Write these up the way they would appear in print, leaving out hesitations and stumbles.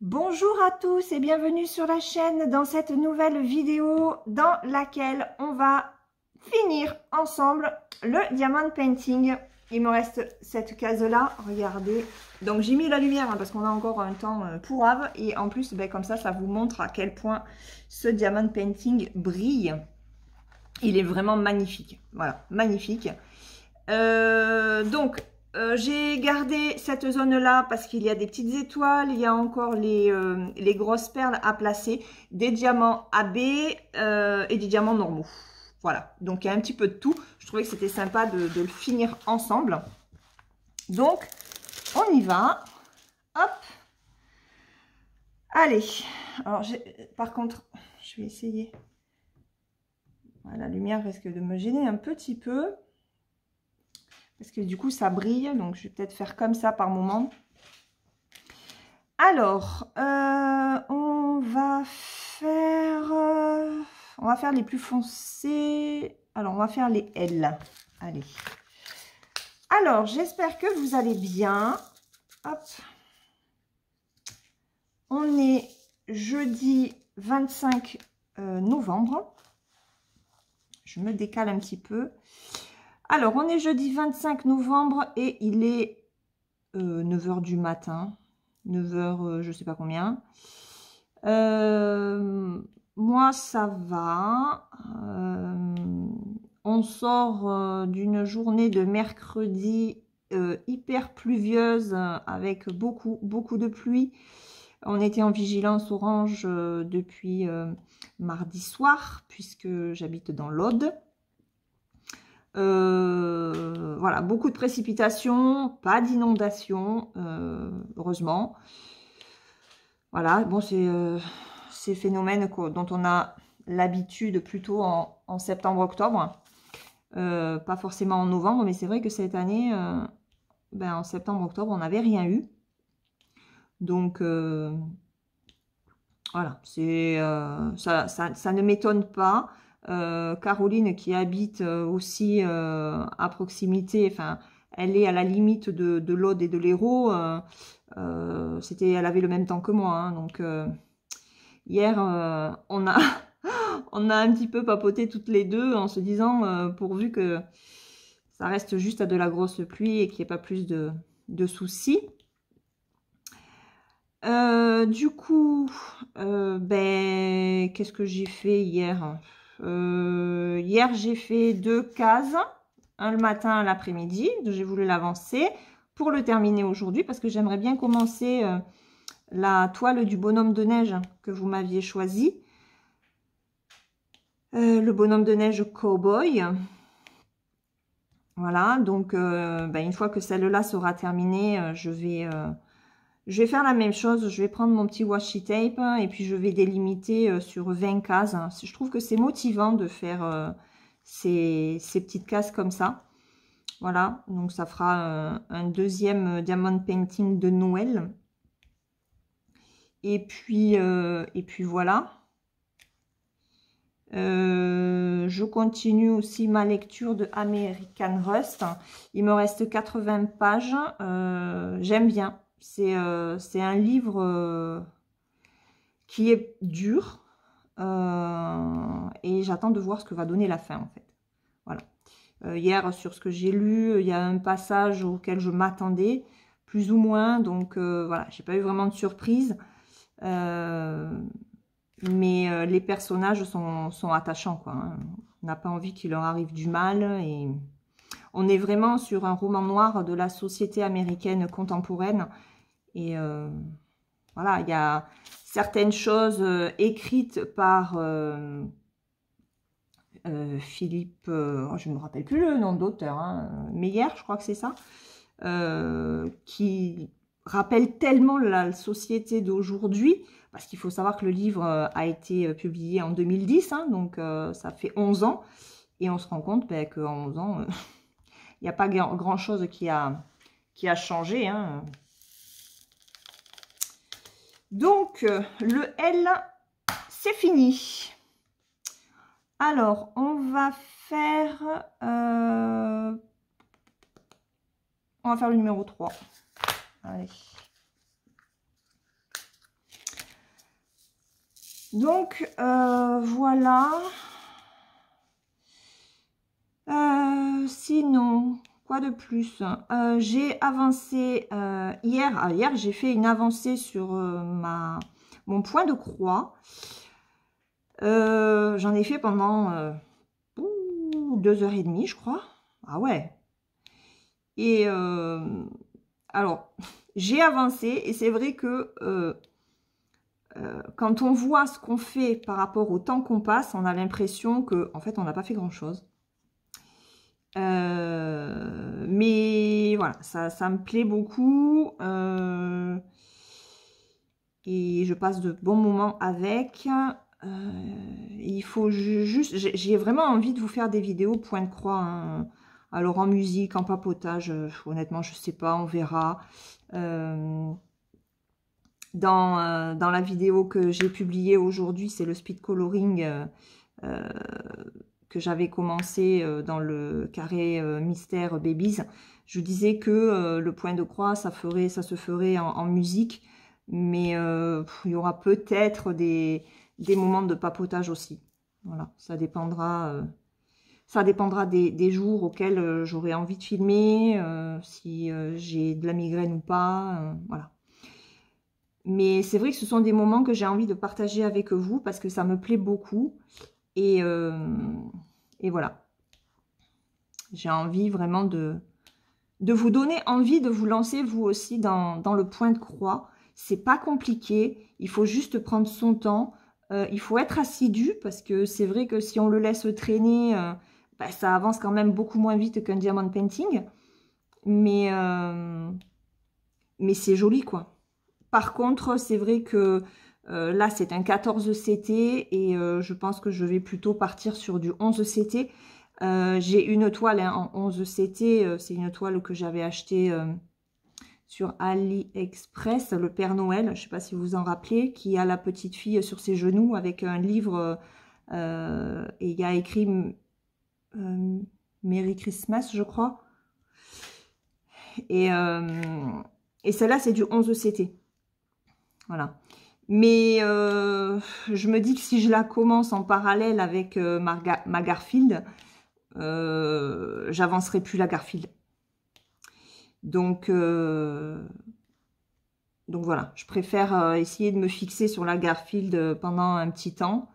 Bonjour à tous et bienvenue sur la chaîne dans cette nouvelle vidéo dans laquelle on va finir ensemble le diamond painting. Il me reste cette case là, regardez. Donc j'ai mis la lumière parce qu'on a encore un temps pourrave et en plus comme ça vous montre à quel point ce diamond painting brille. Il est vraiment magnifique, voilà, magnifique. J'ai gardé cette zone-là parce qu'il y a des petites étoiles, il y a encore les grosses perles à placer, des diamants AB et des diamants normaux. Voilà, donc il y a un petit peu de tout. Je trouvais que c'était sympa de le finir ensemble. Donc, on y va. Hop. Allez. Alors, par contre, je vais essayer. Voilà, la lumière risque de me gêner un petit peu. Parce que du coup, ça brille. Donc, je vais peut-être faire comme ça par moment. Alors, on va faire les plus foncés. Alors, on va faire les L. Allez. Alors, j'espère que vous allez bien. Hop. On est jeudi 25 novembre. Je me décale un petit peu. Alors, on est jeudi 25 novembre et il est 9 h du matin. 9 h, je sais pas combien. Moi, ça va. On sort d'une journée de mercredi hyper pluvieuse avec beaucoup de pluie. On était en vigilance orange depuis mardi soir puisque j'habite dans l'Aude. Voilà, beaucoup de précipitations, pas d'inondation, heureusement. Voilà, bon, c'est ces phénomènes dont on a l'habitude plutôt en septembre-octobre, pas forcément en novembre, mais c'est vrai que cette année, en septembre-octobre, on n'avait rien eu. Donc, voilà, ça ne m'étonne pas. Caroline, qui habite aussi à proximité, enfin, elle est à la limite de l'Aude et de l'Hérault. Elle avait le même temps que moi, hein, donc hier, on a on a un petit peu papoté toutes les deux en se disant pourvu que ça reste juste à de la grosse pluie et qu'il n'y ait pas plus de soucis. Du coup, qu'est-ce que j'ai fait hier? Hier, j'ai fait 2 cases, un le matin, un l'après-midi. J'ai voulu l'avancer pour le terminer aujourd'hui parce que j'aimerais bien commencer la toile du bonhomme de neige que vous m'aviez choisi. Le bonhomme de neige cowboy. Voilà, donc une fois que celle-là sera terminée, je vais faire la même chose. Je vais prendre mon petit washi tape et puis je vais délimiter sur 20 cases. Je trouve que c'est motivant de faire ces petites cases comme ça. Voilà, donc ça fera un deuxième diamond painting de Noël. Et puis voilà. Je continue aussi ma lecture de American Rust. Il me reste 80 pages. J'aime bien. C'est un livre qui est dur. Et j'attends de voir ce que va donner la fin, en fait. Voilà. Hier, sur ce que j'ai lu, il y a un passage auquel je m'attendais, plus ou moins. Donc, voilà, j'ai pas eu vraiment de surprise. Mais les personnages sont attachants, quoi, hein. On n'a pas envie qu'il leur arrive du mal. Et on est vraiment sur un roman noir de la société américaine contemporaine. Et voilà, il y a certaines choses écrites par Philippe, je ne me rappelle plus le nom d'auteur, hein, Meyer, je crois que c'est ça, qui rappelle tellement la société d'aujourd'hui, parce qu'il faut savoir que le livre a été publié en 2010, hein, donc ça fait 11 ans, et on se rend compte qu'en 11 ans, il n'y a pas grand-chose qui a changé, hein. Donc, le L, c'est fini. Alors, on va faire le numéro 3. Allez. Donc, voilà. Sinon, quoi de plus? J'ai avancé hier. Hier, j'ai fait une avancée sur mon point de croix. J'en ai fait pendant 2h30, je crois. Ah ouais. Et alors, j'ai avancé et c'est vrai que quand on voit ce qu'on fait par rapport au temps qu'on passe, on a l'impression que, en fait, on n'a pas fait grand-chose. Mais voilà, ça me plaît beaucoup. Et je passe de bons moments avec. Il faut juste... J'ai vraiment envie de vous faire des vidéos point de croix, hein. Alors en musique, en papotage, honnêtement, je sais pas, on verra. Dans la vidéo que j'ai publiée aujourd'hui, c'est le speed coloring que j'avais commencé dans le carré mystère babies. Je vous disais que le point de croix, ça se ferait en musique, mais il y aura peut-être des moments de papotage aussi. Voilà, ça dépendra des jours auxquels j'aurai envie de filmer, si j'ai de la migraine ou pas, voilà. Mais c'est vrai que ce sont des moments que j'ai envie de partager avec vous parce que ça me plaît beaucoup. Et voilà. J'ai envie vraiment de vous donner envie de vous lancer vous aussi dans le point de croix. C'est pas compliqué. Il faut juste prendre son temps. Il faut être assidu parce que c'est vrai que si on le laisse traîner, bah, ça avance quand même beaucoup moins vite qu'un diamond painting. Mais c'est joli, quoi. Par contre, c'est vrai que là, c'est un 14 CT et je pense que je vais plutôt partir sur du 11 CT. J'ai une toile en 11 CT, c'est une toile que j'avais achetée sur AliExpress, le Père Noël, je ne sais pas si vous vous en rappelez, qui a la petite fille sur ses genoux avec un livre et il y a écrit Merry Christmas, je crois. Et celle-là, c'est du 11 CT. Voilà. Mais je me dis que si je la commence en parallèle avec ma Garfield, j'avancerai plus la Garfield. Donc voilà, je préfère essayer de me fixer sur la Garfield pendant un petit temps.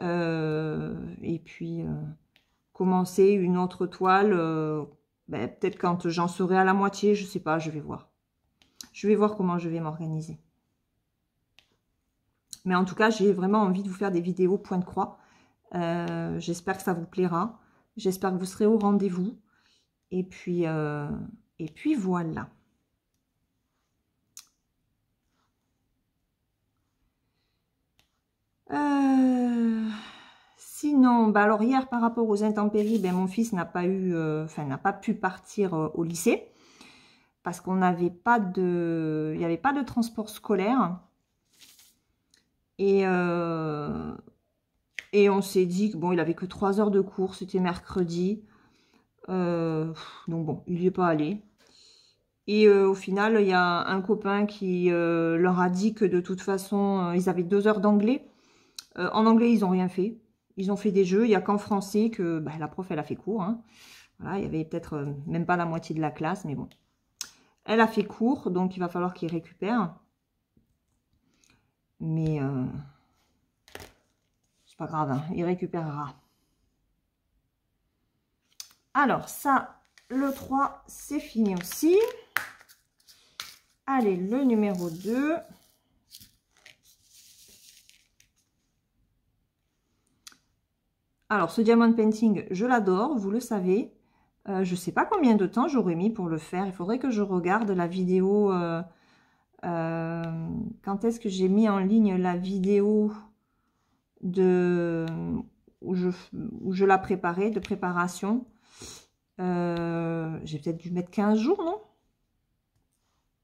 Et puis commencer une autre toile, ben, peut-être quand j'en serai à la moitié, je sais pas, je vais voir. Je vais voir comment je vais m'organiser. Mais en tout cas, j'ai vraiment envie de vous faire des vidéos point de croix. J'espère que ça vous plaira. J'espère que vous serez au rendez-vous. Et puis voilà. Sinon, bah alors hier, par rapport aux intempéries, ben, mon fils n'a pas eu, n'a pas pu partir au lycée. Parce qu'on n'avait pas de... Il n'y avait pas de transport scolaire. Et on s'est dit que bon, il avait que 3 heures de cours, c'était mercredi. Donc bon, il n'y est pas allé. Et au final, il y a un copain qui leur a dit que de toute façon, ils avaient 2 heures d'anglais. En anglais, ils n'ont rien fait. Ils ont fait des jeux. Il n'y a qu'en français que bah, la prof, elle a fait cours. Hein. Voilà, il y avait peut-être même pas la moitié de la classe, mais bon. Elle a fait cours, donc il va falloir qu'il récupère. Mais c'est pas grave, hein, il récupérera. Alors, ça, le 3, c'est fini aussi. Allez, le numéro 2. Alors, ce diamond painting, je l'adore, vous le savez. Je ne sais pas combien de temps j'aurais mis pour le faire. Il faudrait que je regarde la vidéo. Quand est-ce que j'ai mis en ligne la vidéo où je la préparais, de préparation. J'ai peut-être dû mettre 15 jours, non?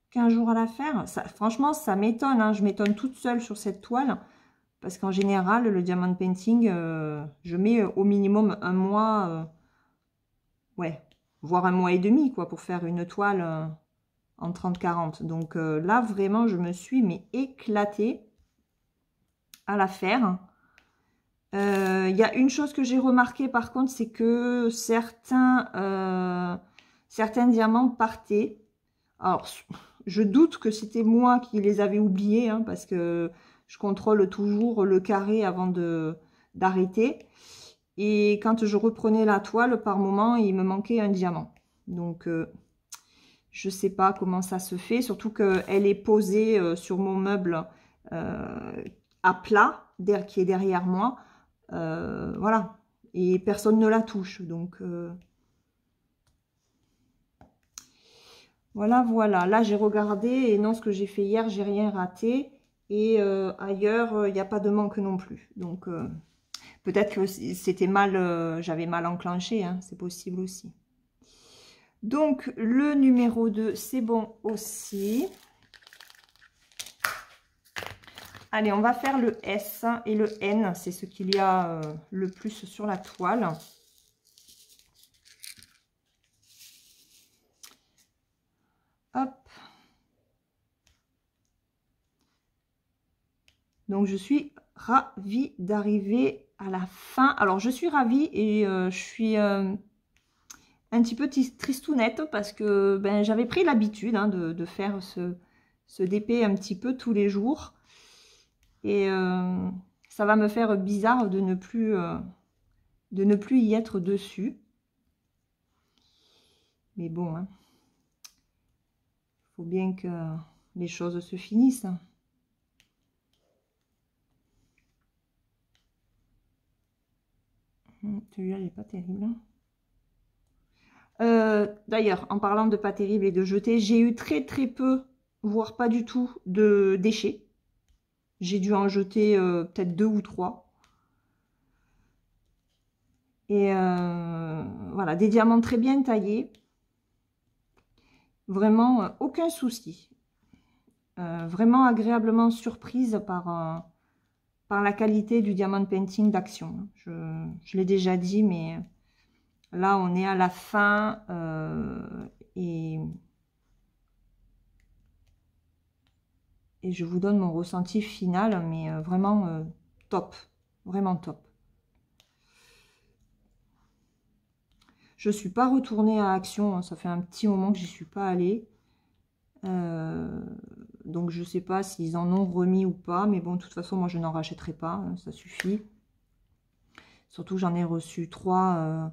15 jours à la faire. Ça, franchement, ça m'étonne. Hein. Je m'étonne toute seule sur cette toile. Parce qu'en général, le diamond painting, je mets au minimum un mois, ouais, voire un mois et demi, quoi, pour faire une toile en 30-40. Donc là, vraiment, je me suis mais éclatée. à la faire. Il y a une chose que j'ai remarqué par contre, c'est que certains diamants partaient. Alors, je doute que c'était moi qui les avais oubliés, hein, parce que je contrôle toujours le carré avant d'arrêter. Et quand je reprenais la toile, par moment, il me manquait un diamant. Donc, je sais pas comment ça se fait, surtout qu'elle est posée sur mon meuble à plat, qui est derrière moi. Voilà. Et personne ne la touche. Donc, voilà. Là, j'ai regardé et non, ce que j'ai fait hier, j'ai rien raté. Et ailleurs, il n'y a pas de manque non plus. Donc, peut-être que c'était mal, j'avais mal enclenché, hein, c'est possible aussi. Donc, le numéro 2, c'est bon aussi. Allez, on va faire le S et le N, c'est ce qu'il y a le plus sur la toile. Hop. Donc, je suis ravie d'arriver à la fin. Alors, je suis ravie et je suis un petit peu tristounette parce que ben, j'avais pris l'habitude hein, de faire ce DP un petit peu tous les jours. Et ça va me faire bizarre de ne plus y être dessus. Mais bon, hein, faut bien que les choses se finissent. Celui-là, il n'est pas terrible. D'ailleurs, en parlant de pas terrible et de jeter, j'ai eu très peu, voire pas du tout, de déchets. J'ai dû en jeter peut-être 2 ou 3. Et voilà, des diamants très bien taillés. Vraiment, aucun souci. Vraiment agréablement surprise par la qualité du diamant painting d'Action. Je l'ai déjà dit, mais là, on est à la fin et je vous donne mon ressenti final, mais vraiment top. Vraiment top. Je ne suis pas retournée à Action, hein, ça fait un petit moment que j'y suis pas allée. Donc je ne sais pas s'ils en ont remis ou pas, mais bon, de toute façon, moi je n'en rachèterai pas, hein, ça suffit. Surtout j'en ai reçu 3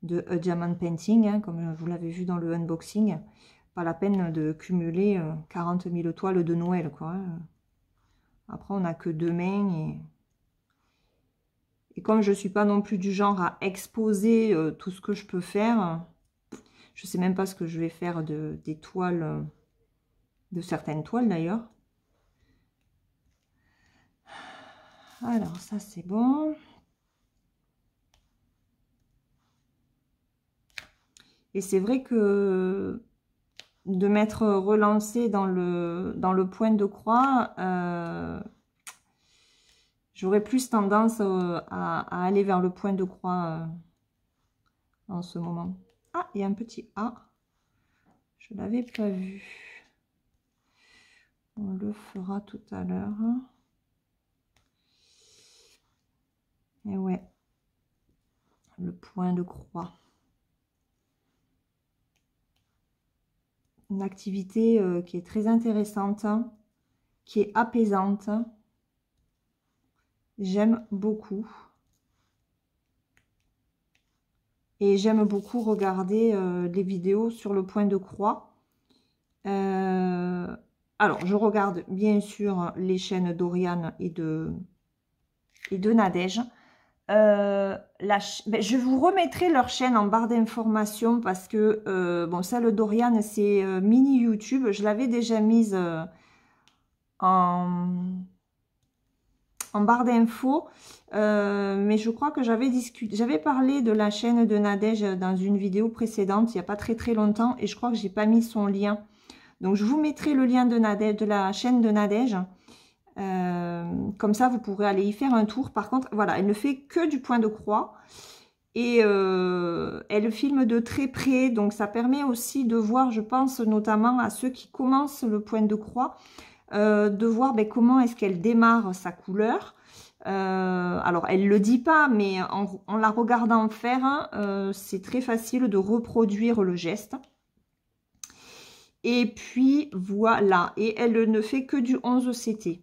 de A Diamond Painting, hein, comme vous l'avez vu dans le unboxing. Pas la peine de cumuler 40 000 toiles de Noël, quoi. Après, on n'a que 2 mains et comme je ne suis pas non plus du genre à exposer tout ce que je peux faire, je ne sais même pas ce que je vais faire des toiles, de certaines toiles d'ailleurs. Alors, ça c'est bon. Et c'est vrai que de m'être relancée dans le point de croix, j'aurais plus tendance à aller vers le point de croix en ce moment. Ah, il y a un petit A. Je ne l'avais pas vu. On le fera tout à l'heure. Et ouais, le point de croix. Une activité qui est très intéressante, qui est apaisante. J'aime beaucoup. Et j'aime beaucoup regarder les vidéos sur le point de croix. Alors, je regarde bien sûr les chaînes d'Oriane et de Nadège. Je vous remettrai leur chaîne en barre d'informations parce que, bon, celle d'Oriane, c'est mini YouTube. Je l'avais déjà mise en barre d'infos. Mais je crois que j'avais parlé de la chaîne de Nadège dans une vidéo précédente, il n'y a pas très longtemps, et je crois que j'ai pas mis son lien. Donc je vous mettrai le lien de la chaîne de Nadège. Comme ça, vous pourrez aller y faire un tour. Par contre, voilà, elle ne fait que du point de croix. Et elle filme de très près. Donc ça permet aussi de voir, je pense, notamment à ceux qui commencent le point de croix, de voir ben, comment est-ce qu'elle démarre sa couleur. Alors, elle ne le dit pas, mais en la regardant faire, c'est très facile de reproduire le geste. Et puis, voilà. Et elle ne fait que du 11 CT.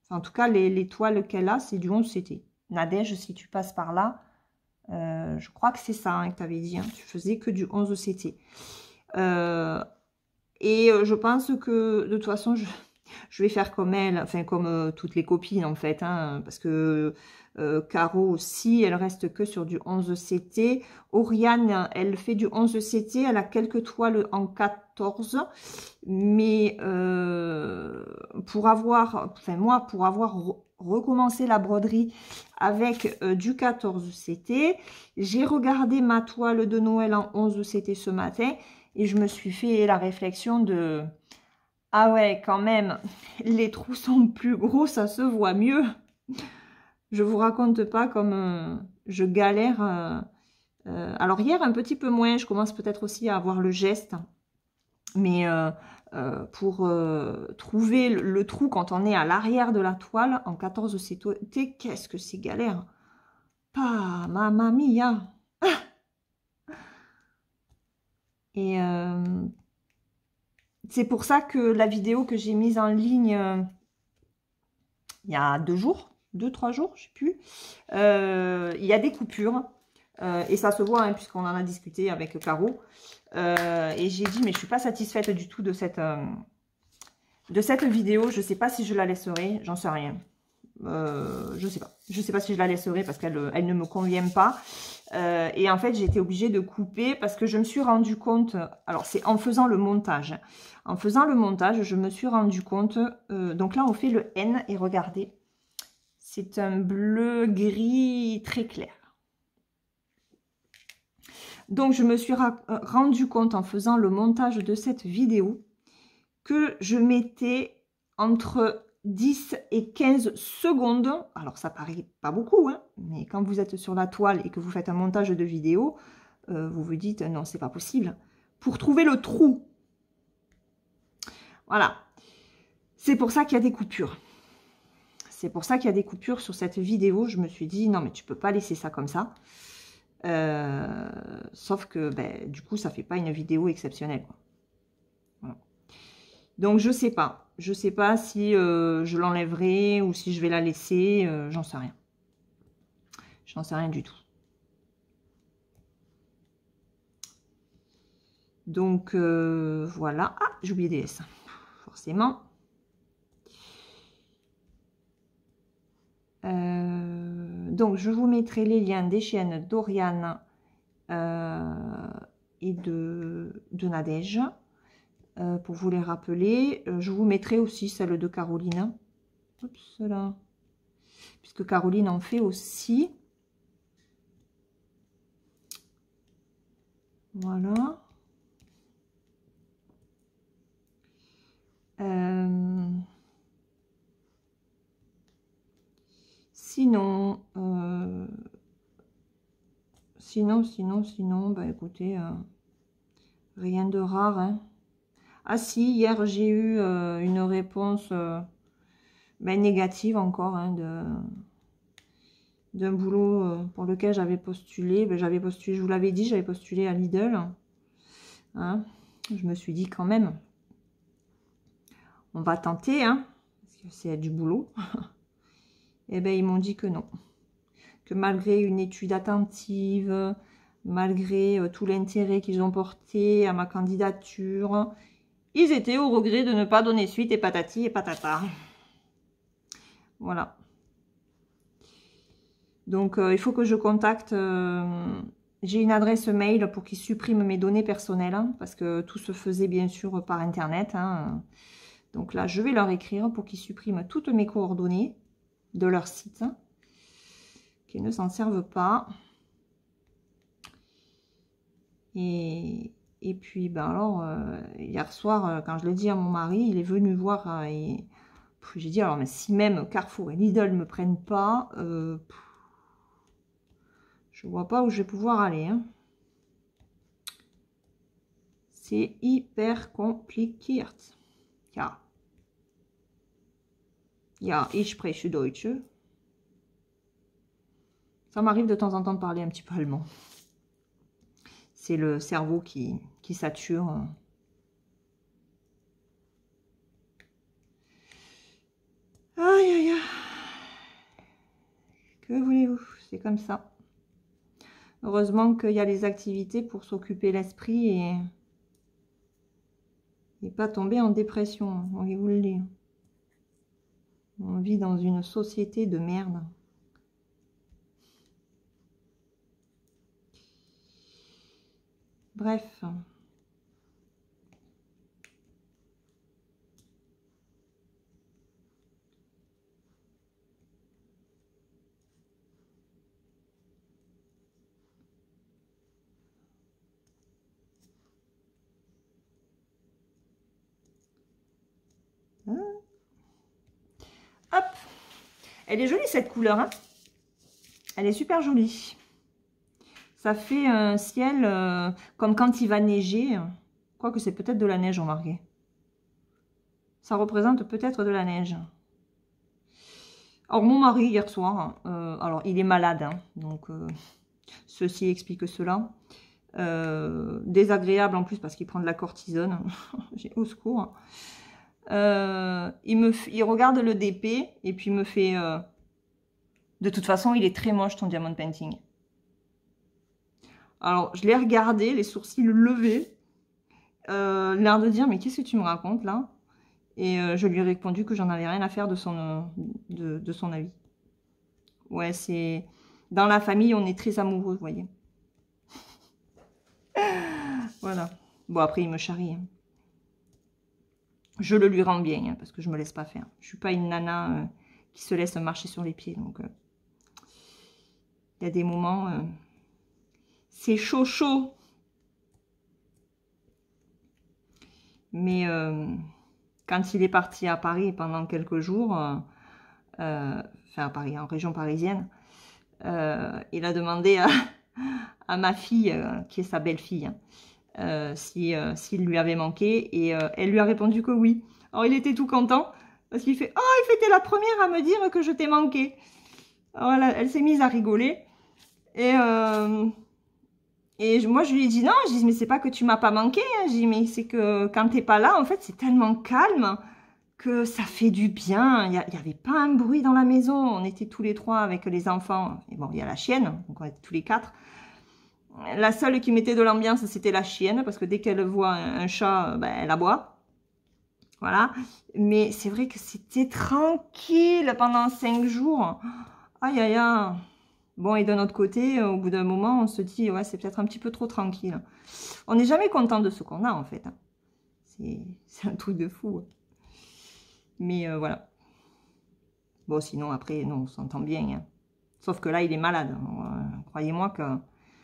Enfin, en tout cas, les toiles qu'elle a, c'est du 11 CT. Nadège, si tu passes par là, je crois que c'est ça hein, que tu avais dit. Hein, tu faisais que du 11 CT. Et je pense que, de toute façon, je vais faire comme elle, enfin comme toutes les copines en fait, hein, parce que Caro aussi, elle reste que sur du 11 CT. Oriane, elle fait du 11 CT, elle a quelques toiles en 14, mais pour avoir, enfin moi, pour avoir recommencé la broderie avec du 14 CT, j'ai regardé ma toile de Noël en 11 CT ce matin et je me suis fait la réflexion de... Ah ouais, quand même, les trous sont plus gros, ça se voit mieux. Je vous raconte pas comme je galère. Alors hier, un petit peu moins, je commence peut-être aussi à avoir le geste. Mais pour trouver le trou quand on est à l'arrière de la toile, en 14 CT, qu'est-ce que c'est galère. Pas, mamma mia. Et... c'est pour ça que la vidéo que j'ai mise en ligne il y a 2-3 jours, je ne sais plus, il y a des coupures. Et ça se voit, hein, puisqu'on en a discuté avec Caro. Et j'ai dit, mais je ne suis pas satisfaite du tout de cette vidéo. Je ne sais pas si je la laisserai, j'en sais rien. Je ne sais pas. Je ne sais pas si je la laisserai parce qu'elle ne me convient pas. Et en fait, j'ai été obligée de couper parce que je me suis rendu compte... Alors, c'est en faisant le montage. En faisant le montage, je me suis rendu compte... donc là, on fait le N et regardez. C'est un bleu-gris très clair. Donc, je me suis rendu compte en faisant le montage de cette vidéo que je mettais entre 10 et 15 secondes. Alors, ça paraît pas beaucoup, hein, mais quand vous êtes sur la toile et que vous faites un montage de vidéo, vous vous dites, non, c'est pas possible. Pour trouver le trou. Voilà. C'est pour ça qu'il y a des coupures. C'est pour ça qu'il y a des coupures sur cette vidéo. Je me suis dit, non, mais tu peux pas laisser ça comme ça. Sauf que, ben, du coup, ça fait pas une vidéo exceptionnelle, quoi. Voilà. Donc, je sais pas. Je sais pas si je l'enlèverai ou si je vais la laisser. J'en sais rien. J'en sais rien du tout. Donc, voilà. Ah, j'ai oublié des S. Forcément. Donc, je vous mettrai les liens des chaînes d'Oriane et de Nadège pour vous les rappeler. Je vous mettrai aussi celle de Caroline. Oups, là. Puisque Caroline en fait aussi. Voilà. Sinon, bah écoutez, rien de rare. Hein. Ah si, hier j'ai eu une réponse négative encore hein, d'un boulot pour lequel j'avais postulé. J'avais postulé, je vous l'avais dit, j'avais postulé à Lidl. Hein. Je me suis dit quand même, on va tenter, hein, parce que c'est du boulot. Et ben ils m'ont dit que non. Que malgré une étude attentive, malgré tout l'intérêt qu'ils ont porté à ma candidature, ils étaient au regret de ne pas donner suite et patati et patata. Voilà. Donc, il faut que je contacte... j'ai une adresse mail pour qu'ils suppriment mes données personnelles, hein, parce que tout se faisait bien sûr par Internet. Hein. Donc là, je vais leur écrire pour qu'ils suppriment toutes mes coordonnées de leur site. Qu'ils ne s'en servent pas. Et puis, ben alors, hier soir, quand je l'ai dit à mon mari, il est venu voir et j'ai dit, alors, mais si même Carrefour et Lidl ne me prennent pas, je vois pas où je vais pouvoir aller. Hein. C'est hyper compliqué. Car Ja, ich spreche Deutsch. Ça m'arrive de temps en temps de parler un petit peu allemand. C'est le cerveau qui sature. Aïe, aïe, aïe. Que voulez-vous? C'est comme ça. Heureusement qu'il y a les activités pour s'occuper l'esprit et pas tomber en dépression. On vous le dit. On vit dans une société de merde. Bref. Hop. Elle est jolie cette couleur, hein. Elle est super jolie. Ça fait un ciel comme quand il va neiger. Quoique c'est peut-être de la neige, remarquez. Ça représente peut-être de la neige. Alors mon mari hier soir, alors il est malade, hein, donc ceci explique cela. Désagréable en plus parce qu'il prend de la cortisone. J'ai au secours. Il regarde le DP et puis il me fait de toute façon il est très moche ton diamond painting. Alors je l'ai regardé, les sourcils levés, l'air de dire mais qu'est-ce que tu me racontes là? Et je lui ai répondu que j'en avais rien à faire de son avis. Ouais, c'est dans la famille on est très amoureux, vous voyez. Voilà. Bon après il me charrie, hein. Je le lui rends bien, hein, parce que je me laisse pas faire. Je suis pas une nana qui se laisse marcher sur les pieds. Donc, il y a des moments, c'est chaud, chaud. Mais quand il est parti à Paris pendant quelques jours, enfin à Paris, en région parisienne, il a demandé à ma fille, qui est sa belle-fille, s'il lui avait manqué, et elle lui a répondu que oui. Alors il était tout content parce qu'il fait « Oh, il était la première à me dire que je t'ai manqué ». Alors elle s'est mise à rigoler et moi je lui ai dit non, je dis mais c'est pas que tu m'as pas manqué, hein. Je dis mais c'est que quand t'es pas là en fait c'est tellement calme que ça fait du bien. Il y avait pas un bruit dans la maison, on était tous les trois avec les enfants, et bon il y a la chienne, donc on était tous les quatre. La seule qui mettait de l'ambiance, c'était la chienne, parce que dès qu'elle voit un chat, ben, elle aboie. Voilà. Mais c'est vrai que c'était tranquille pendant 5 jours. Aïe, aïe, aïe. Bon, et d'un autre côté, au bout d'un moment, on se dit, ouais, c'est peut-être un petit peu trop tranquille. On n'est jamais content de ce qu'on a, en fait. C'est un truc de fou. Mais voilà. Bon, sinon, après, non, on s'entend bien. Hein. Sauf que là, il est malade. Croyez-moi que...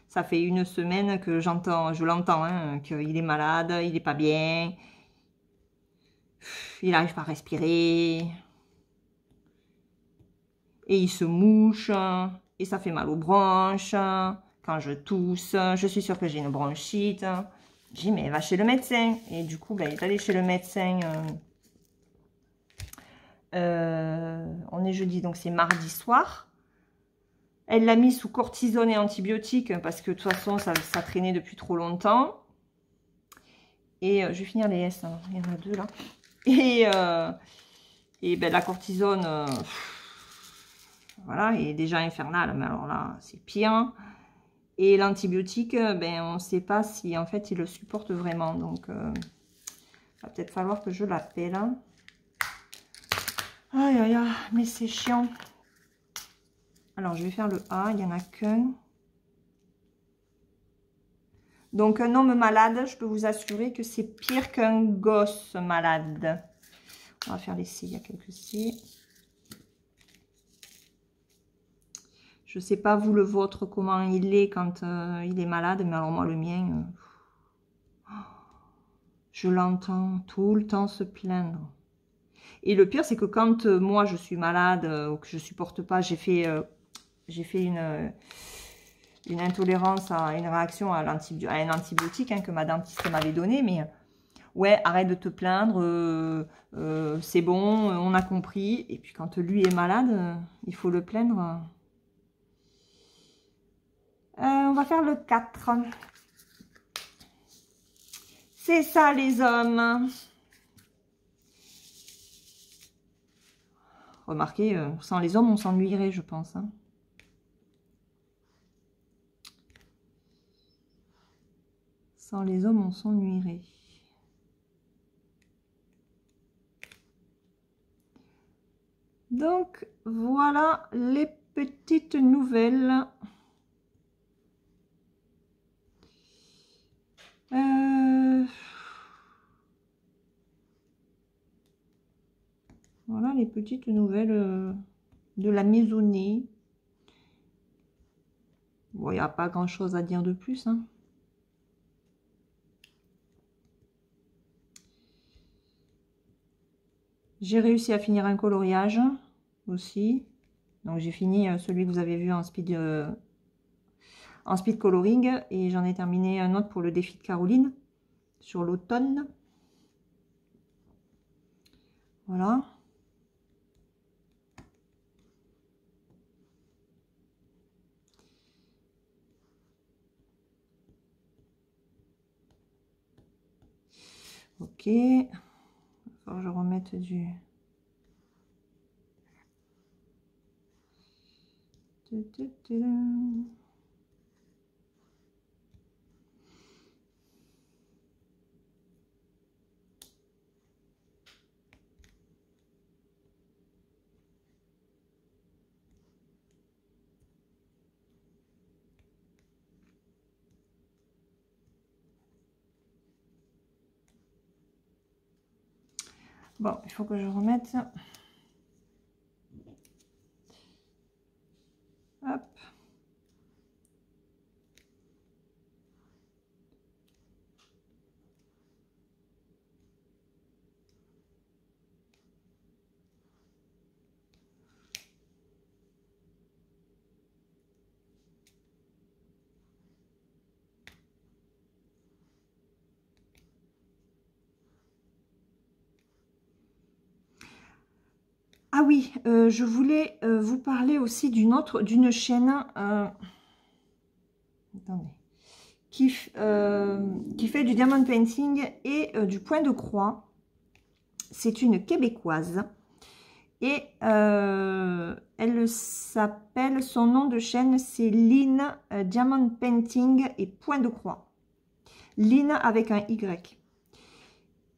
Ça fait 1 semaine que je l'entends, hein, qu'il est malade, il n'est pas bien, il n'arrive pas à respirer, et il se mouche, et ça fait mal aux bronches, quand je tousse, je suis sûre que j'ai une bronchite. J'ai dit, mais va chez le médecin. Et du coup, ben, il est allé chez le médecin, on est jeudi, donc c'est mardi soir. Elle l'a mis sous cortisone et antibiotiques parce que de toute façon, ça traînait depuis trop longtemps. Et je vais finir les S, hein. Il y en a 2 là. Et ben, la cortisone, voilà, est déjà infernale. Mais alors là, c'est pire. Et l'antibiotique, ben, on ne sait pas si en fait il le supporte vraiment. Donc, il va peut-être falloir que je l'appelle. Aïe, aïe, aïe, mais c'est chiant. Alors, je vais faire le A, il n'y en a qu'un. Donc, un homme malade, je peux vous assurer que c'est pire qu'un gosse malade. On va faire les C, il y a quelques C. Je ne sais pas, vous, le vôtre, comment il est quand il est malade. Mais alors, moi, le mien, je l'entends tout le temps se plaindre. Et le pire, c'est que quand moi, je suis malade ou que je ne supporte pas, j'ai fait une intolérance à une réaction à un antibiotique, hein, que ma dentiste m'avait donné, mais ouais, arrête de te plaindre, c'est bon, on a compris. Et puis quand lui est malade, il faut le plaindre. On va faire le 4. C'est ça les hommes. Remarquez, sans les hommes, on s'ennuierait, je pense. Hein. Sans les hommes, on s'ennuierait. Donc, voilà les petites nouvelles. Voilà les petites nouvelles de la maisonnée. Bon, il n'y a pas grand-chose à dire de plus. Hein. J'ai réussi à finir un coloriage aussi. Donc, j'ai fini celui que vous avez vu en speed coloring. Et j'en ai terminé un autre pour le défi de Caroline sur l'automne. Voilà. Ok. Il faut que je remette du... Bon, il faut que je remette. Hop. Ah oui, je voulais vous parler aussi d'une chaîne attendez, qui fait du diamond painting et du point de croix. C'est une québécoise et elle s'appelle, son nom de chaîne c'est Lynn Diamond Painting et point de croix. Lynn avec un Y.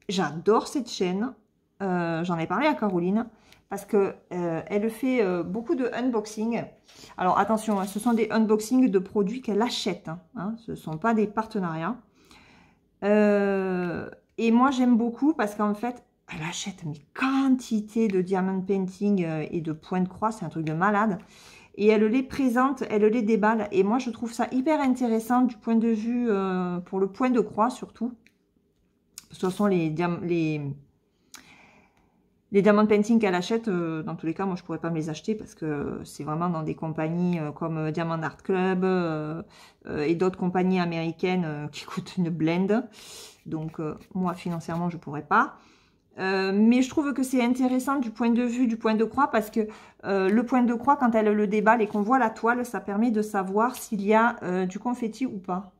J'adore cette chaîne. J'en ai parlé à Caroline parce que elle fait beaucoup de unboxing. Alors attention, hein, ce sont des unboxings de produits qu'elle achète. Hein, ce ne sont pas des partenariats. Et moi j'aime beaucoup parce qu'en fait, elle achète une quantité de diamond painting et de points de croix. C'est un truc de malade. Et elle les présente, elle les déballe. Et moi je trouve ça hyper intéressant du point de vue pour le point de croix surtout. De toute façon, les diamond painting qu'elle achète, dans tous les cas, moi, je pourrais pas me les acheter parce que c'est vraiment dans des compagnies comme Diamond Art Club et d'autres compagnies américaines qui coûtent une blende. Donc, moi, financièrement, je pourrais pas. Mais je trouve que c'est intéressant du point de vue du point de croix parce que le point de croix, quand elle le déballe et qu'on voit la toile, ça permet de savoir s'il y a du confetti ou pas.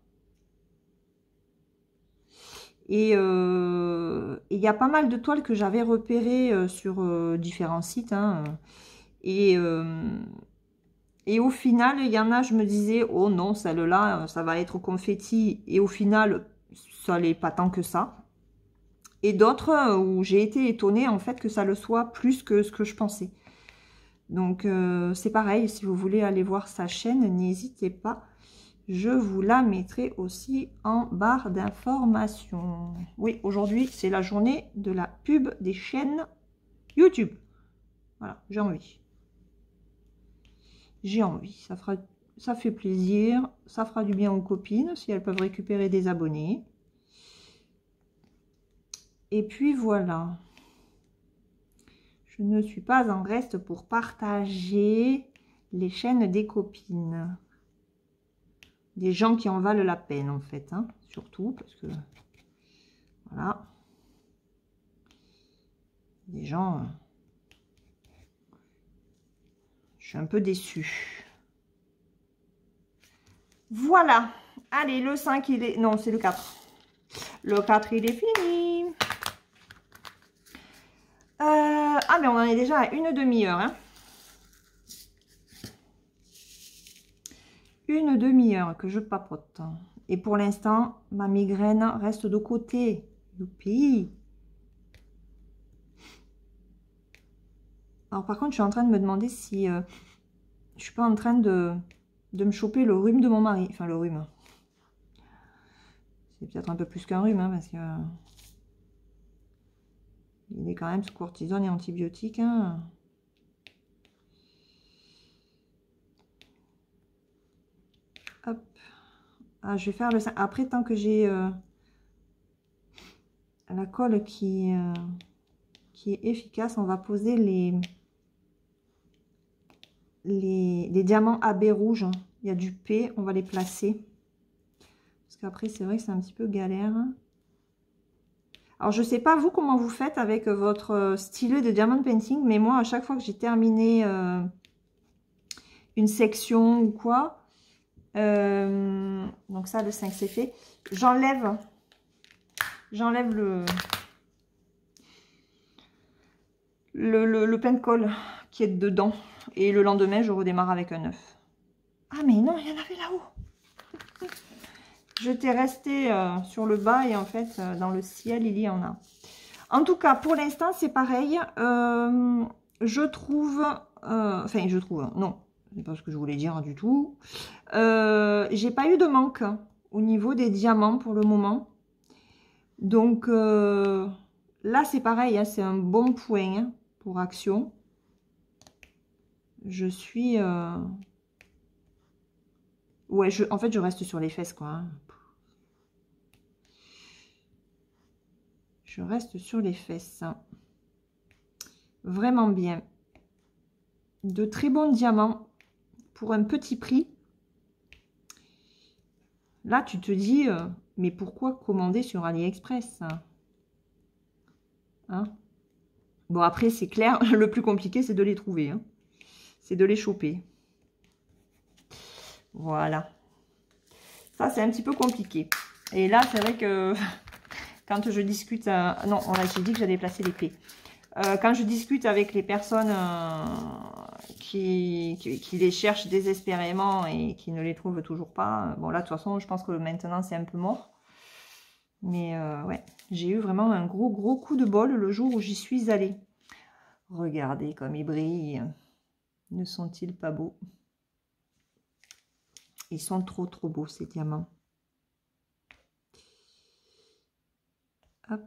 Et il y a pas mal de toiles que j'avais repérées sur différents sites. Hein, et au final, il y en a, je me disais, oh non, celle-là, ça va être confetti. Et au final, ça n'est pas tant que ça. Et d'autres où j'ai été étonnée, en fait, que ça le soit plus que ce que je pensais. Donc, c'est pareil, si vous voulez aller voir sa chaîne, n'hésitez pas. Je vous la mettrai aussi en barre d'informations. Oui, aujourd'hui, c'est la journée de la pub des chaînes YouTube. Voilà, j'ai envie. J'ai envie. Ça fait plaisir. Ça fera du bien aux copines si elles peuvent récupérer des abonnés. Et puis voilà. Je ne suis pas en reste pour partager les chaînes des copines. Des gens qui en valent la peine, en fait. Hein, surtout, parce que... Voilà. Des gens... je suis un peu déçue. Voilà. Allez, le 5, il est... Non, c'est le 4. Le 4, il est fini. Ah, mais on en est déjà à une demi-heure. Hein. Une demi-heure que je papote. Et pour l'instant, ma migraine reste de côté. Youpi. Alors par contre, je suis en train de me demander si je suis pas en train de me choper le rhume de mon mari. Enfin, le rhume. C'est peut-être un peu plus qu'un rhume, hein, parce que il est quand même sous cortisone et antibiotiques. Hein. Hop. Ah, je vais faire le 5. Après, tant que j'ai la colle qui est efficace, on va poser les diamants AB rouges. Il y a du P, on va les placer. Parce qu'après, c'est vrai que c'est un petit peu galère. Alors, je ne sais pas, vous, comment vous faites avec votre stylet de diamond painting. Mais moi, à chaque fois que j'ai terminé une section ou quoi... donc ça, le 5, c'est fait. J'enlève le pain de colle qui est dedans. Et le lendemain, je redémarre avec un 9. Ah, mais non, il y en avait là-haut. J'étais restée sur le bas et en fait, dans le ciel, il y en a. En tout cas, pour l'instant, c'est pareil. Je trouve... enfin, je trouve... Non, c'est pas ce que je voulais dire du tout. J'ai pas eu de manque au niveau des diamants pour le moment. Donc, là, c'est pareil. Hein, c'est un bon point hein, pour Action. Je suis... ouais, en fait, je reste sur les fesses, quoi. Hein. Je reste sur les fesses. Vraiment bien. De très bons diamants pour un petit prix. Là, tu te dis, mais pourquoi commander sur AliExpress hein? Bon, après, c'est clair, le plus compliqué, c'est de les trouver. Hein. C'est de les choper. Voilà. Ça, c'est un petit peu compliqué. Et là, c'est vrai que quand je discute... non, j'ai dit que j'allais placer les P. Quand je discute avec les personnes qui les cherchent désespérément et qui ne les trouvent toujours pas, bon là de toute façon je pense que maintenant c'est un peu mort. Mais ouais, j'ai eu vraiment un gros coup de bol le jour où j'y suis allée. Regardez comme ils brillent. Ne sont-ils pas beaux? Ils sont trop beaux ces diamants. Hop.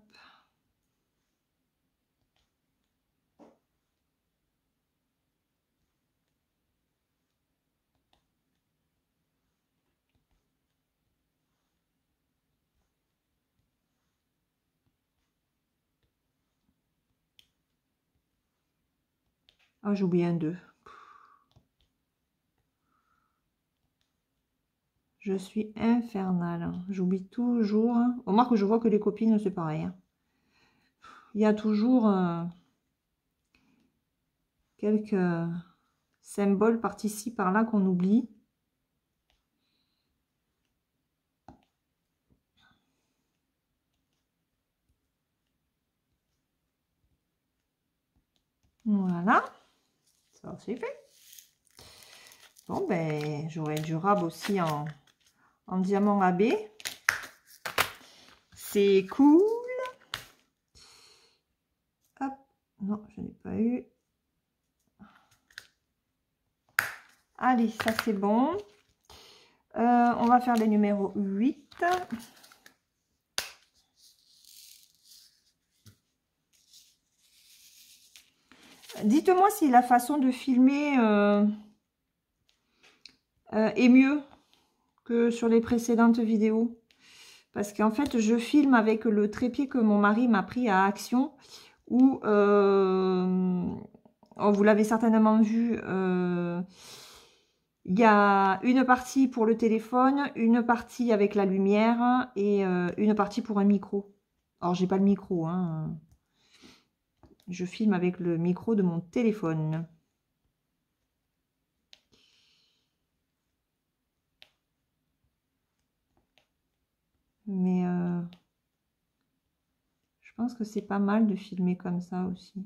Ah, j'ai oublié un 2. Je suis infernale. J'oublie toujours. Remarque que je vois que les copines, c'est pareil. Il y a toujours quelques symboles par-ci, par-là qu'on oublie. Voilà. Ça, c'est fait. Bon, ben, j'aurai du rab aussi en diamant AB. C'est cool. Hop. Non, je n'ai pas eu. Allez, ça c'est bon. On va faire les numéros 8. Dites-moi si la façon de filmer est mieux que sur les précédentes vidéos. Parce qu'en fait, je filme avec le trépied que mon mari m'a pris à Action. Où, oh, vous l'avez certainement vu, il y a une partie pour le téléphone, une partie avec la lumière et une partie pour un micro. Alors, j'ai pas le micro, hein. Je filme avec le micro de mon téléphone. Mais je pense que c'est pas mal de filmer comme ça aussi.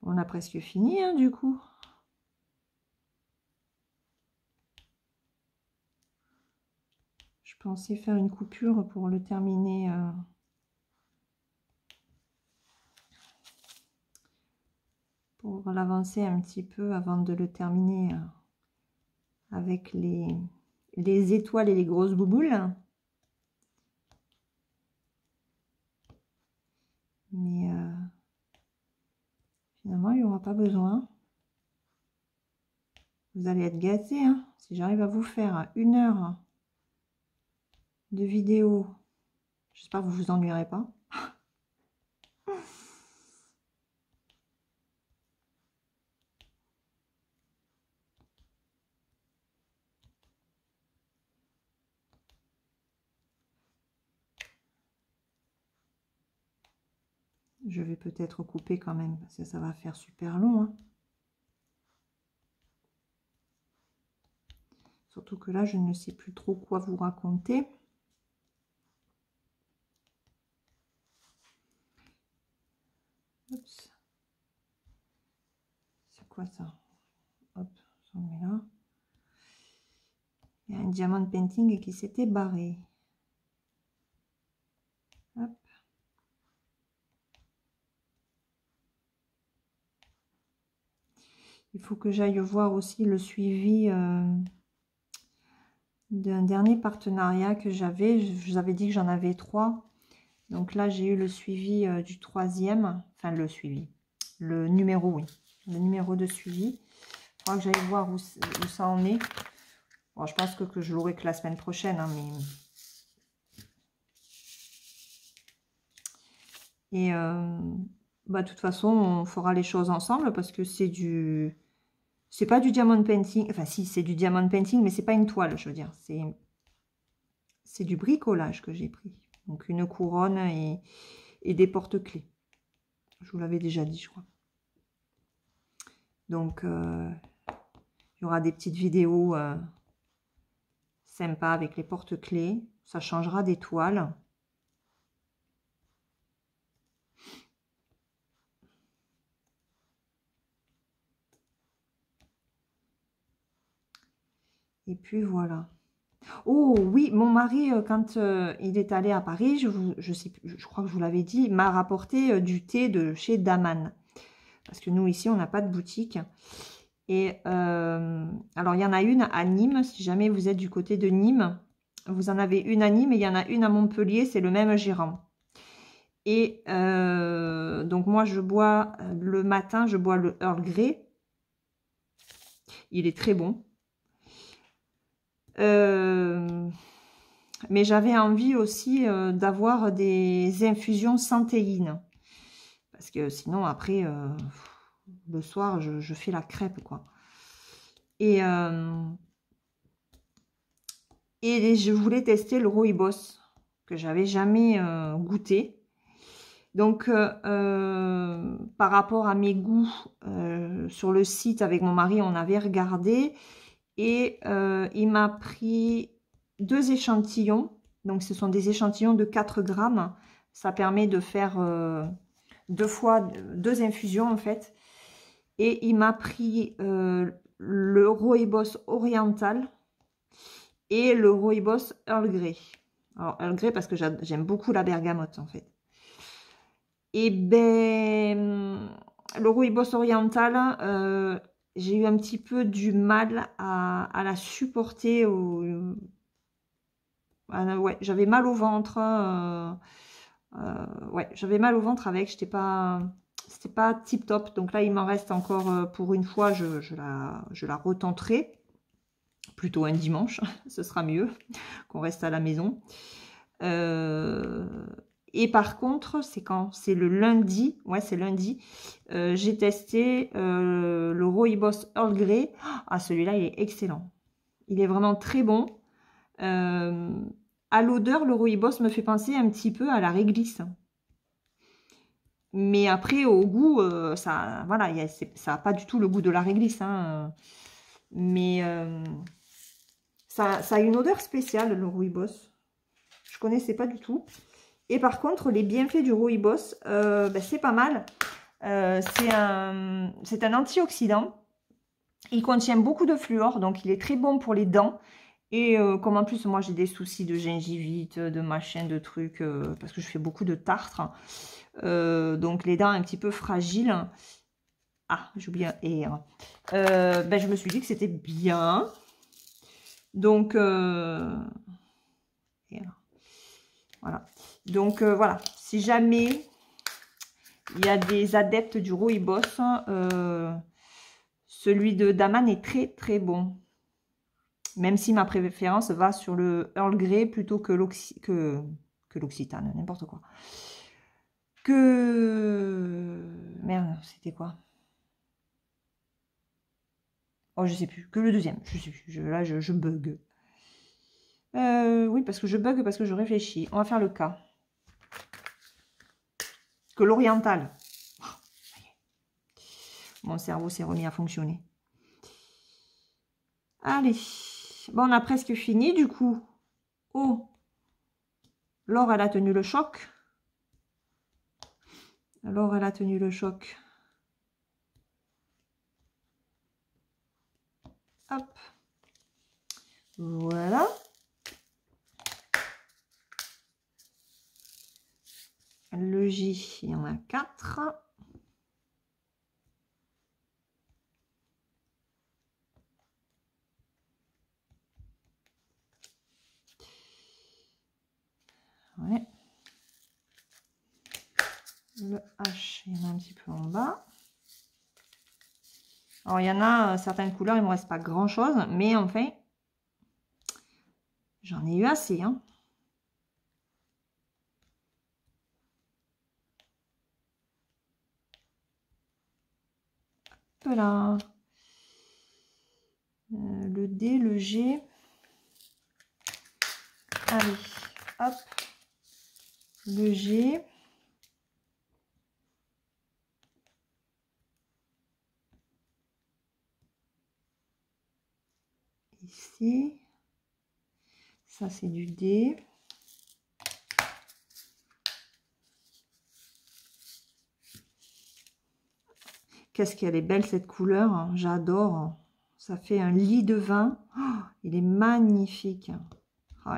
On a presque fini, hein, du coup. Je pensais faire une coupure pour le terminer. Pour l'avancer un petit peu avant de le terminer avec les étoiles et les grosses bouboules. Mais finalement, il n'y aura pas besoin. Vous allez être gâtés, hein, si j'arrive à vous faire 1 heure de vidéo. J'espère que vous vous ennuierez pas. Je vais peut-être couper quand même, parce que ça va faire super long. Hein. Surtout que là, je ne sais plus trop quoi vous raconter. C'est quoi ça? Hop, on met là. Il y a un diamant painting qui s'était barré. Hop. Il faut que j'aille voir aussi le suivi d'un dernier partenariat que j'avais. Je vous avais dit que j'en avais 3. Donc là, j'ai eu le suivi du 3e. Enfin, le suivi. Le numéro, oui. Le numéro de suivi. Il faudra que j'aille voir où ça en est. Bon, je pense que je l'aurai que la semaine prochaine. Hein, mais... Et bah, de toute façon, on fera les choses ensemble parce que c'est du... C'est pas du diamond painting, enfin si, c'est du diamond painting, mais c'est pas une toile, je veux dire. C'est du bricolage que j'ai pris. Donc une couronne et des porte-clés. Je vous l'avais déjà dit, je crois. Donc, il y aura des petites vidéos sympas avec les porte-clés. Ça changera des toiles. Et puis voilà. Oh oui, mon mari, quand il est allé à Paris, je crois que je vous l'avais dit, m'a rapporté du thé de chez Daman. Parce que nous, ici, on n'a pas de boutique. Et alors, il y en a une à Nîmes, si jamais vous êtes du côté de Nîmes. Vous en avez une à Nîmes et il y en a une à Montpellier, c'est le même gérant. Et donc, moi, je bois le matin, je bois le Earl Grey. Il est très bon. Mais j'avais envie aussi d'avoir des infusions sans théine. Parce que sinon, après, le soir, je fais la crêpe, quoi. Et je voulais tester le rooibos, que j'avais jamais goûté. Donc, par rapport à mes goûts, sur le site avec mon mari, on avait regardé. Et il m'a pris 2 échantillons. Donc, ce sont des échantillons de 4 grammes. Ça permet de faire 2 infusions, en fait. Et il m'a pris le rooibos oriental et le rooibos Earl Grey. Alors, Earl Grey parce que j'aime beaucoup la bergamote, en fait. Et ben, le rooibos oriental... j'ai eu un petit peu du mal à la supporter. Ouais, j'avais mal au ventre. Ouais, j'avais mal au ventre avec. C'était pas tip top. Donc là, il m'en reste encore pour une fois. Je la retenterai. Plutôt un dimanche. Ce sera mieux qu'on reste à la maison. Et par contre, c'est quand? C'est le lundi. Ouais, c'est lundi. J'ai testé le Rooibos Earl Grey. Ah, celui-là, il est excellent. Il est vraiment très bon. À l'odeur, le Rooibos me fait penser un petit peu à la réglisse. Mais après, au goût, ça, voilà, ça n'a pas du tout le goût de la réglisse. Hein. Mais ça a une odeur spéciale, le Rooibos. Je connaissais pas du tout. Et par contre, les bienfaits du Rooibos, ben, c'est pas mal. C'est un antioxydant. Il contient beaucoup de fluor, donc il est très bon pour les dents. Et comme en plus, moi, j'ai des soucis de gingivite, de machin, de trucs, parce que je fais beaucoup de tartre. Donc, les dents un petit peu fragiles. Ah, j'ai oublié un R. Ben, je me suis dit que c'était bien. Donc, voilà. Donc, voilà. Si jamais il y a des adeptes du Rooibos, celui de Daman est très, très bon. Même si ma préférence va sur le Earl Grey plutôt que l'Occitane, n'importe quoi. Merde, c'était quoi? Oh, je sais plus. Que le deuxième. Je sais plus. Là, je bug. Oui, parce que je bug, parce que je réfléchis. On va faire le cas. Que l'oriental. Mon cerveau s'est remis à fonctionner. Allez. Bon, on a presque fini, du coup. Oh. Laure, elle a tenu le choc. Laure, elle a tenu le choc. Hop. Voilà. Le J, il y en a 4. Ouais. Le H, il y en a un petit peu en bas. Alors, il y en a certaines couleurs, il ne me reste pas grand-chose, mais enfin, j'en ai eu assez. Hein. Voilà. Le D, le G. Allez, hop. Le G. Ici. Ça, c'est du D. Qu'est-ce qu'elle est belle, cette couleur. Hein. J'adore. Ça fait un lit de vin. Oh, il est magnifique. Oh,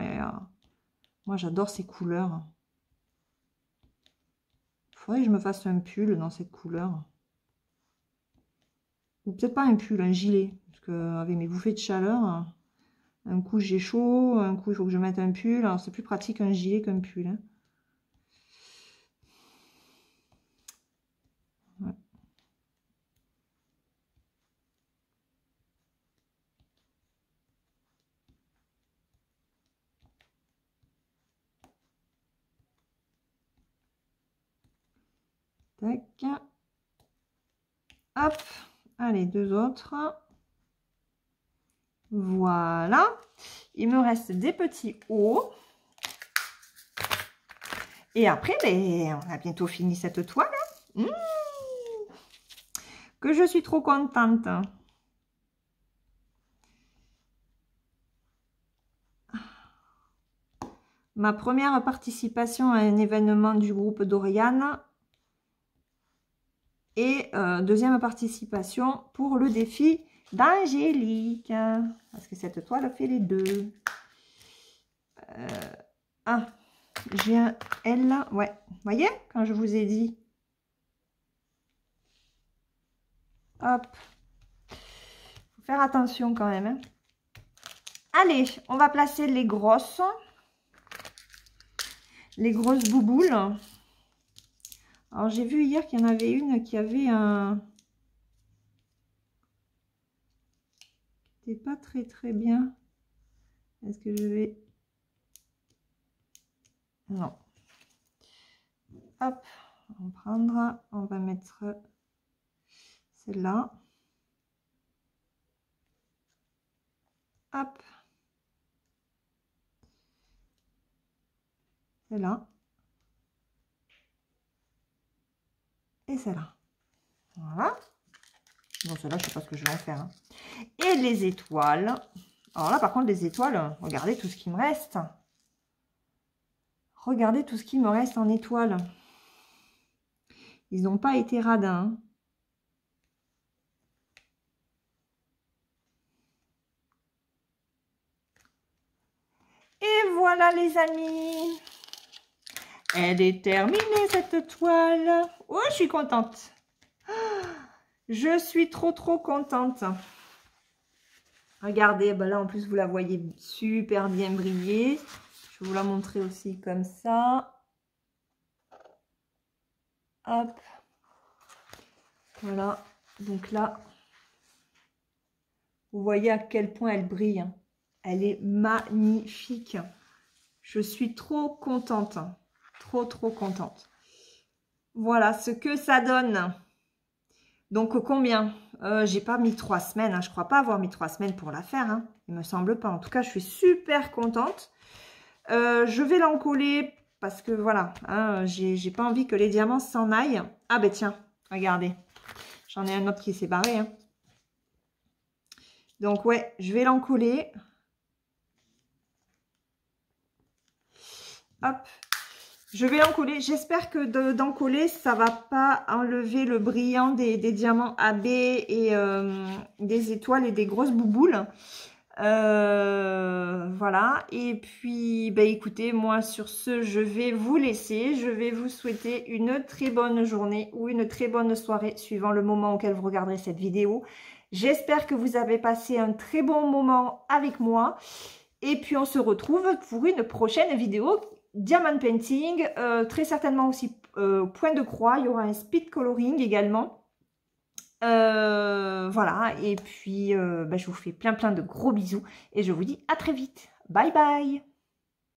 moi, j'adore ces couleurs. Il faudrait que je me fasse un pull dans cette couleur. Ou peut-être pas un pull, un gilet. Parce qu'avec mes bouffées de chaleur, un coup j'ai chaud, un coup il faut que je mette un pull. Alors c'est plus pratique un gilet qu'un pull. Hein. Ouais. Tac. Hop. Allez, deux autres. Voilà. Il me reste des petits hauts. Et après, ben, on a bientôt fini cette toile. Mmh, que je suis trop contente. Ma première participation à un événement du groupe d'Oriane. Et deuxième participation pour le défi d'Angélique. Parce que cette toile fait les deux. Ah, j'ai un L là. Ouais, vous voyez quand je vous ai dit. Hop. Faut faire attention quand même. Hein. Allez, on va placer les grosses. Les grosses bouboules. Alors, j'ai vu hier qu'il y en avait une qui avait un... qui n'était pas très très bien. Est-ce que je vais... Non. Hop, on va prendre, on va mettre celle-là. Hop. Celle-là. Et celle-là. Voilà. Bon, celle-là, je sais pas ce que je vais en faire. Hein. Et les étoiles. Alors là, par contre, les étoiles, regardez tout ce qui me reste. Regardez tout ce qui me reste en étoiles. Ils n'ont pas été radins. Hein. Et voilà, les amis. Elle est terminée, cette toile. Oh, je suis contente. Je suis trop contente. Regardez, ben là, en plus, vous la voyez super bien briller. Je vais vous la montrer aussi comme ça. Hop. Voilà. Donc là, vous voyez à quel point elle brille. Elle est magnifique. Je suis trop contente. Trop contente. Voilà ce que ça donne. Donc combien j'ai pas mis 3 semaines. Hein. Je crois pas avoir mis 3 semaines pour la faire. Hein. Il me semble pas. En tout cas, je suis super contente. Je vais l'encoller parce que voilà, hein, j'ai pas envie que les diamants s'en aillent. Ah ben tiens, regardez. J'en ai un autre qui s'est barré. Hein. Donc ouais, je vais l'encoller. Hop. Je vais l'encoller. J'espère que d'encoller, ça va pas enlever le brillant des diamants AB et des étoiles et des grosses bouboules. Voilà. Et puis, bah, écoutez, moi, sur ce, je vais vous laisser. Je vais vous souhaiter une très bonne journée ou une très bonne soirée, suivant le moment auquel vous regarderez cette vidéo. J'espère que vous avez passé un très bon moment avec moi. Et puis, on se retrouve pour une prochaine vidéo Diamond Painting, très certainement aussi point de croix, il y aura un speed coloring également. Voilà, et puis bah, je vous fais plein de gros bisous et je vous dis à très vite. Bye bye.